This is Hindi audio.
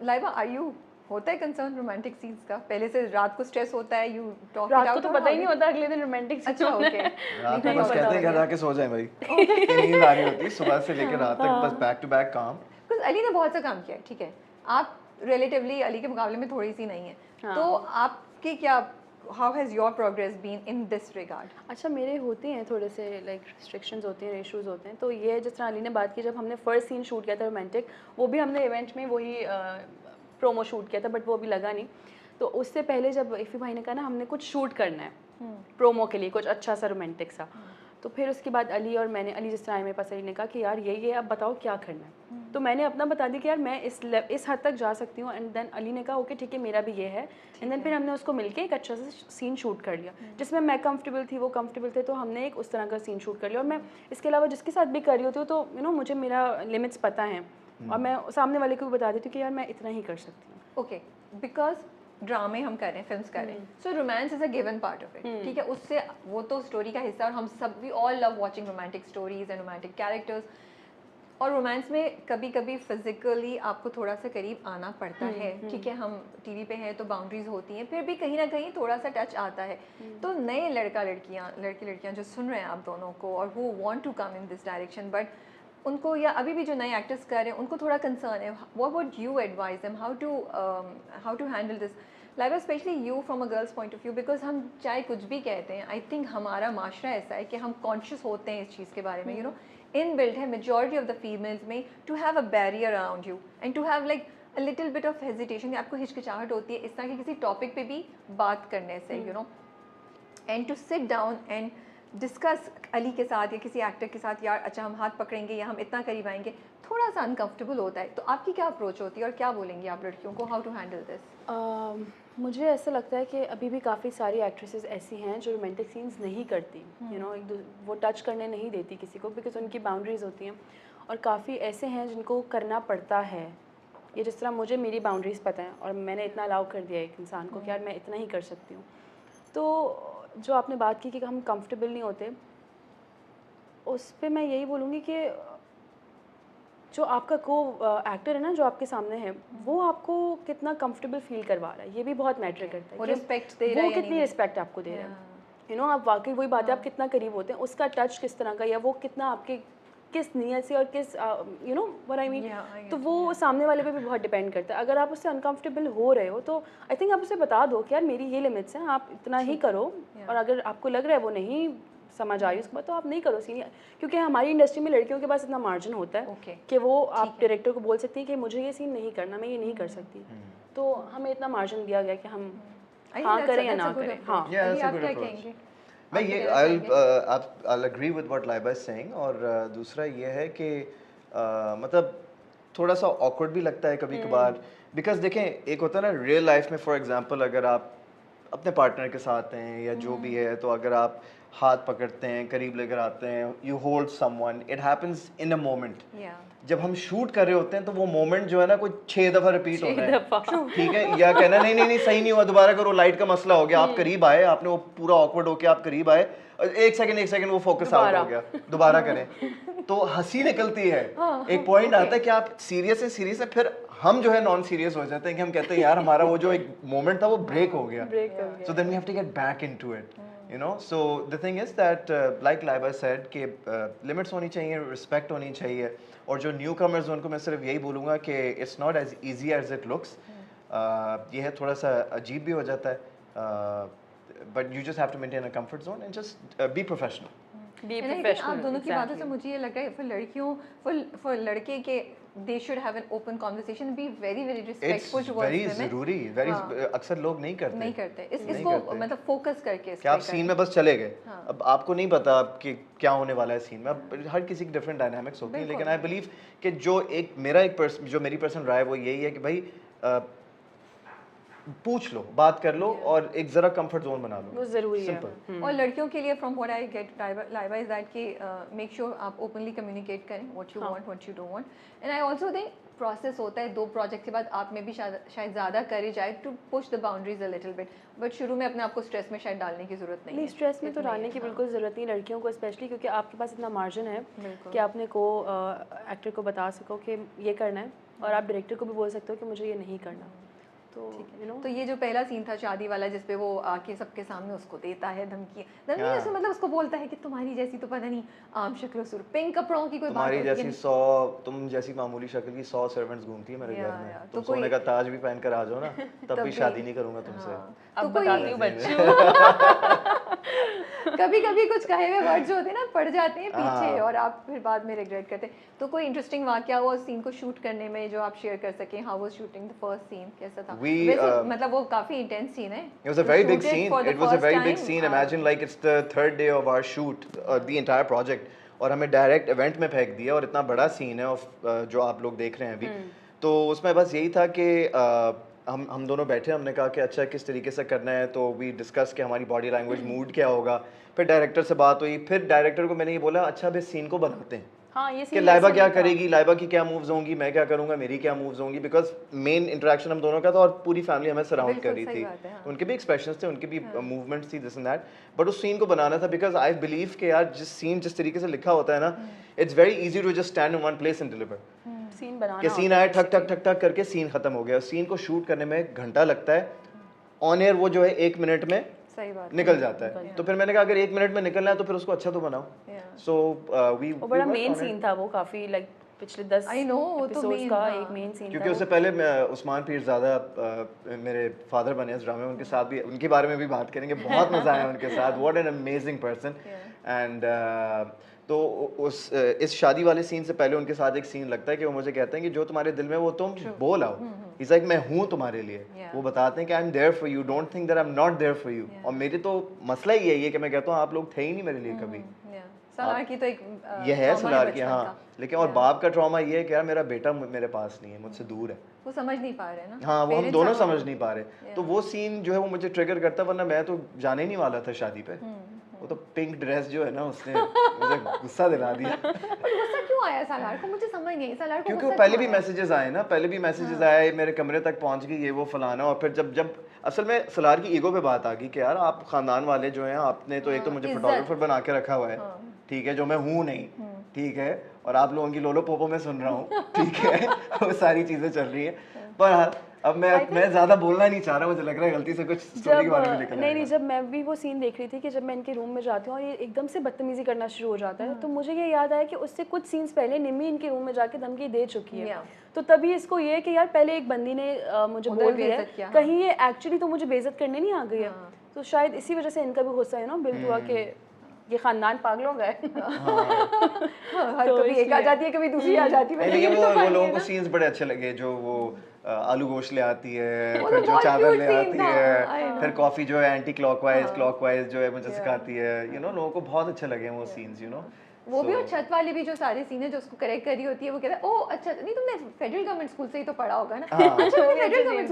लाइबा आर यू होता है कंसर्न रोमांटिक सीन्स का? पहले से रात को स्ट्रेस होता है, यू टॉक इट रात को आउट? तो पता ही नहीं होता अगले दिन रोमांटिक सीन। अच्छा ओके। रात में बस कहते हैं घर आके सो जाए भाई, नींद आ रही होती है सुबह से लेकर रात तक, बस बैक टू बैक काम। बिकॉज अली ने बहुत सा काम किया है, ठीक है, आप रिलेटिवली अली के मुकाबले में थोड़ी सी नहीं है, तो आपकी क्या, how has your progress been in this regard? अच्छा, मेरे होते हैं थोड़े से लाइक रिस्ट्रिक्शंस होते हैं, इश्यूज होते हैं। तो ये जिस तरह अली ने बात की, जब हमने फर्स्ट सीन शूट किया था रोमांटिक, वो भी हमने इवेंट में वही प्रोमो शूट किया था, बट वो अभी लगा नहीं। तो उससे पहले जब इफ़ी भाई ने कहा ना हमने कुछ शूट करना है प्रोमो के लिए, कुछ अच्छा सा रोमांटिक सा, तो फिर उसके बाद अली और मैंने, अली जिस तरह आए मेरे पास, अली ने कहा कि यार ये अब बताओ क्या करना है। तो मैंने अपना बता दिया कि यार मैं इस हद तक जा सकती हूँ, एंड देन अली ने कहा ओके ठीक है मेरा भी ये है, एंड देन फिर हमने उसको मिलके एक अच्छा सा सीन शूट कर लिया जिसमें मैं कंफर्टेबल थी, वो कंफर्टेबल थे, तो हमने एक उस तरह का सीन शूट कर लिया। और मैं इसके अलावा जिसके साथ भी कर रही होती हूँ तो मुझे मेरा लिमिट्स पता है, और मैं सामने वाले को भी बता देती हूँ कि यार मैं इतना ही कर सकती हूँ। ओके, बिकॉज ड्रामे हम कर रहे हैं, फिल्म्स कर रहे हैं, so romance is a given part of it, ठीक है, उससे वो तो स्टोरी का हिस्सा, और हम सब भी all love watching romantic stories and romantic characters. और रोमांस में कभी कभी फिजिकली आपको थोड़ा सा करीब आना पड़ता है, ठीक है, हम टीवी पे हैं तो बाउंड्रीज होती हैं, फिर भी कहीं ना कहीं थोड़ा सा टच आता है। तो नए लड़कियां जो सुन रहे हैं आप दोनों को, और वो want to come in this direction, but उनको, या अभी भी जो नए एक्टर्स कर रहे हैं उनको थोड़ा कंसर्न है, what would you advise them how to handle this, like specially you from a girl's point of view, because हम चाहे कुछ भी कहते हैं, आई थिंक हमारा माशरा ऐसा है कि हम कॉन्शियस होते हैं इस चीज़ के बारे में, यू नो, इनबिल्ट है मेजॉरिटी ऑफ द फीमेल्स में, to have a barrier around you and to have like a little bit of hesitation, आपको हिचकिचाहट होती है इस तरह के किसी टॉपिक पे भी बात करने से, you know, and to sit down and discuss Ali के साथ या किसी एक्टर के साथ, यार अच्छा हम हाथ पकड़ेंगे या हम इतना करीब आएंगे, थोड़ा सा अनकंफर्टेबल होता है। तो आपकी क्या अप्रोच होती है और क्या बोलेंगी आप लड़कियों को, हाउ टू हैंडल दिस? मुझे ऐसा लगता है कि अभी भी काफ़ी सारी एक्ट्रेसेस ऐसी हैं जो रोमांटिक सीन्स नहीं करती, यू नो, वो टच करने नहीं देती किसी को, बिकॉज उनकी बाउंड्रीज होती हैं, और काफ़ी ऐसे हैं जिनको करना पड़ता है। ये जिस तरह मुझे मेरी बाउंड्रीज़ पता है और मैंने इतना अलाउ कर दिया एक इंसान को कि यार मैं इतना ही कर सकती हूँ। तो जो आपने बात की कि हम कंफर्टेबल नहीं होते, उस पर मैं यही बोलूँगी कि जो आपका एक्टर है ना, जो आपके सामने है, वो आपको कितना कंफर्टेबल फील करवा रहा है, ये भी बहुत मैटर करता है। वो रिस्पेक्ट दे रहा है, वो कितनी रिस्पेक्ट आपको दे रहा है, यू नो, आप वाकई वही बात है, आप कितना करीब होते हैं, उसका टच किस तरह का, या वो कितना आपके किस नीयत से और किस, you know what I mean, तो वो सामने वाले पे भी बहुत डिपेंड करता है। अगर आप उससे अनकंफर्टेबल हो रहे हो तो आई थिंक आप उसे बता दो कि यार मेरी ये लिमिट्स हैं, आप इतना ही करो, और अगर आपको लग रहा है वो नहीं समझ आ रही उसके बाद, तो आप नहीं करो सीनियर, क्योंकि हमारी इंडस्ट्री में लड़कियों के पास इतना मार्जिन होता है कि वो आप डायरेक्टर को बोल सकती हैं कि मुझे ये सीन नहीं करना, मैं ये नहीं कर सकती, तो हमें इतना मार्जिन दिया गया कि हम हाँ करें या ना करें। हाँ, आप क्या कहेंगे? मैं ये I'll agree with what Laiba is saying, और दूसरा ये है कि मतलब थोड़ा सा awkward भी लगता है कभी कभार, बिकॉज देखें एक होता है ना रियल लाइफ में, फॉर एग्जांपल अगर आप अपने पार्टनर के साथ हैं या जो भी है, तो अगर आप हाथ पकड़ते हैं, करीब लेकर आते हैं, you hold someone, it happens in a moment. जब हम शूट कर रहे होते हैं तो वो मोमेंट जो है ना कोई 6 दफ़ा रिपीट होता है, ठीक है, या कहना नहीं नहीं नहीं सही नहीं हुआ, दोबारा करो, लाइट का मसला हो गया, आप करीब आए, आपने वो पूरा ऑकवर्ड होके आप करीब आए, एक सेकंड वो फोकस आउट हो गया, दोबारा करें, तो हंसी निकलती है। एक पॉइंट आता है कि आप सीरियस है, फिर हम जो है नॉन सीरियस हो जाते हैं कि हम कहते हैं यार हमारा वो जो एक मोमेंट था वो ब्रेक हो गया, so then we have to get back into it, you know. So the thing is that like Laiba said कि लिमिट्स होनी चाहिए, रिस्पेक्ट होनी चाहिए, और जो न्यू कमर्स उनको मैं सिर्फ यही बोलूँगा कि it's not as easy as it looks, ये है थोड़ा सा अजीब भी हो जाता है, but you just have to maintain a comfort zone and just be professional. आप दोनों की बातों से मुझे ये लग रहा है, फॉर लड़कियों, फॉर लड़के के, they should have an open conversation, be very very respectful towards them. जरूरी, अक्सर लोग नहीं करते इसको मतलब फोकस करके कि आप सीन में बस चले गए, अब आपको नहीं पता कि क्या होने वाला है सीन में, अब हर किसी की डिफरेंट डायनामिक्स होती हैं, लेकिन आई बिलीव कि जो मेरी पर्सनल राय वो यही है कि भाई पूछ लो, बात कर लो, और एक जरा कंफर्ट जोन बना लो, वो जरूरी है। और लड़कियों के लिए from what I get Laiba is that कि मेक श्योर आप ओपनली कम्युनिकेट करें what you want, what you don't want, and I also think process होता है 2 प्रोजेक्ट के बाद आप में भी शायद ज़्यादा करे जाए to push the boundaries a little bit, but शुरू में अपने आप को स्ट्रेस में शायद डालने की जरूरत नहीं है। स्ट्रेस में तो डालने की बिल्कुल ज़रूरत नहीं लड़कियों को, स्पेशली क्योंकि आपके पास इतना मार्जिन है कि आपने एक्टर को बता सको कि ये करना है, और आप डायरेक्टर को भी बोल सकते हो कि मुझे ये नहीं करना। तो यू नो तो ये जो पहला सीन था शादी वाला जिसपे वो आके सबके सामने उसको देता है धमकी धमकी हाँ। उसको मतलब उसको बोलता है कि तुम्हारी जैसी तो पता नहीं आम शक्ल सुर पिंक कपड़ों की कोई बात तुम्हारी होती है जैसी नहीं। 100 तुम जैसी मामूली शक्ल की 100 सर्वेंट्स घूमती है मेरे या, घर में, या, तुम तो कोई- सोने का ताज भी पहन कर आ जाओ ना तब तब भी भी- शादी नहीं करूंगा तुमसे। हाँ, अब तो कोई बताती हूँ बच्चों। कभी कभी कुछ कहे हुए वर्ड जो होते हैं ना पड़ जाते हैं पीछे हाँ। और आप फिर बाद में रिग्रेट करते हैं। तो कोई इंटरेस्टिंग वाकया हुआ उस सीन को शूट करने में जो आप शेयर कर सकें? How was shooting the first scene, कैसा था? वैसे मतलब वो काफी इंटेंस सीन है। It was a very big scene. It was a very big scene. Imagine like it's the third day of our shoot, the entire project, और हमें डायरेक्ट इवेंट में फेंक दिया और इतना बड़ा सीन है जो आप लोग देख रहे हैं अभी। तो उसमें बस यही था कि हम दोनों बैठे, हमने कहा कि अच्छा किस तरीके से करना है, तो वी डिस्कस कि हमारी बॉडी लैंग्वेज मूड क्या होगा। फिर डायरेक्टर से बात हुई, फिर डायरेक्टर को मैंने ये बोला अच्छा अब इस सीन को बनाते हैं हाँ, ये कि scene लाइबा वैसे क्या नहीं था। करेगी, लाइबा की क्या मूव्स होंगी, मैं क्या करूंगा, मेरी क्या मूव्स होंगी, बिकॉज मेन इंटरेक्शन हम दोनों का था और पूरी फैमिली हमें सराउंड कर बिल्कुल रही सही थी। बात है, हाँ। उनके भी एक्सप्रेशंस थे, उनकी भी मूवमेंट्स थी, दिस एंड दैट, बट उस सीन को बनाना था बिकॉज आई बिलीव कि यार जिस सीन जिस तरीके से लिखा होता है ना, it's very easy to just stand in one place and deliver. Scene बनाना कि सीन आया ठक ठक ठक ठक करके सीन खत्म हो गया। सीन को शूट करने में 1 घंटा लगता है, ऑन एयर वो जो है 1 मिनट में सही बात निकल जाता है। तो फिर मैंने कहा अगर 1 मिनट में निकलना है तो फिर उसको अच्छा तो बनाओ। सो वी वो बड़ा मेन सीन था, वो काफ़ी लाइक पिछले 10 I know, वो तो एपिसोड्स main, का हाँ। एक मेन सीन क्योंकि था उससे पहले उस्मान पीरज़ादा मेरे फादर बने इस ड्रामे में, उनके साथ भी उनके बारे में भी बात करेंगे। बहुत मज़ा आया उनके साथ, what an amazing person. And तो इस शादी वाले सीन से पहले उनके साथ एक सीन लगता है कि वो मुझे कहते हैं कि जो तुम्हारे दिल में वो तुम बोल आओ। इट्स लाइक मैं हूँ तुम्हारे लिए। वो बताते हैं कि I am there for you, don't think that I am not there for you. और मेरे तो मसला ही यही है कि मैं कहता हूँ आप लोग थे ही नहीं मेरे लिए कभी। सलार की तो एक ये है trauma सलार की, बचपन हाँ। का। लेकिन और बाप का ट्रॉमा ये है कि यार मेरा बेटा मेरे पास नहीं है, मुझसे दूर है। वो समझ नहीं पा रहे ना, हाँ, वो हम Parents दोनों समझ- समझ नहीं पा रहे। तो वो सीन जो है वो मुझे ट्रिगर करता, वरना मैं तो जाने ही नहीं वाला था शादी पे। वो तो पिंक ड्रेस जो है ना उसने मुझे गुस्सा दिला दिया। पर गुस्सा क्यों आया सलार को? मुझे समझ नहीं, सलार को क्योंकि वो गुस्सा पहले क्यों भी आया? मैसेजेस आए ना, पहले भी मैसेजेस आए, मेरे कमरे तक पहुंच गई ये वो फलाना। और फिर जब असल में सलार की ईगो पे बात आ गई कि यार आप खानदान वाले जो हैं, आपने तो एक तो मुझे इज्जत। फोटोग्राफर बना के रखा हुआ है, ठीक है, जो मैं हूँ नहीं, ठीक है, और आप लोगों की लोलो पोपो में सुन रहा हूँ, ठीक है, वो सारी चीजें चल रही है। पर हाँ, अब मैं ज्यादा बोलना नहीं चाह रहा, मुझे लग रहा है गलती से कुछ स्टोरी के बारे में निकल नहीं, जब मैं भी वो सीन देख रही थी कि जब मैं इनके रूम में जाती हूँ और ये एकदम से बदतमीजी करना शुरू हो जाता है, तो मुझे ये याद आया कि उससे कुछ सीन्स पहले निम्मी इनके रूम में जाके धमकी दे चुकी है। तो तभी इसको ये है कि यार पहले एक बंदी ने मुझे बोल दिया है, कहीं ये एक्चुअली तो मुझे बेइज्जत करने नहीं आ गई है। तो शायद इसी वजह से इनका भी गुस्सा बिल्ड हुआ कि ये खानदान पागल हो गए। कभी एक आ जाती है, कभी दूसरी आ जाती है। लेकिन वो लोगों को सीन्स बड़े अच्छे लगे, जो वो आलू गोश्त ले आती है, फिर जो चादर ले आती है, फिर कॉफी जो है एंटी क्लॉकवाइज जो है मुझे सिखाती है, लोगों को बहुत अच्छे लगे वो सीन्स, वो भी, और छत वाले भी जो सारे सीन है जो उसको करेक्ट करी होती है, वो कहता है ओ अच्छा नहीं तुमने फेडरल गवर्नमेंट स्कूल से ही तो पढ़ा होगा ना। अच्छा, फेडरल गवर्नमेंट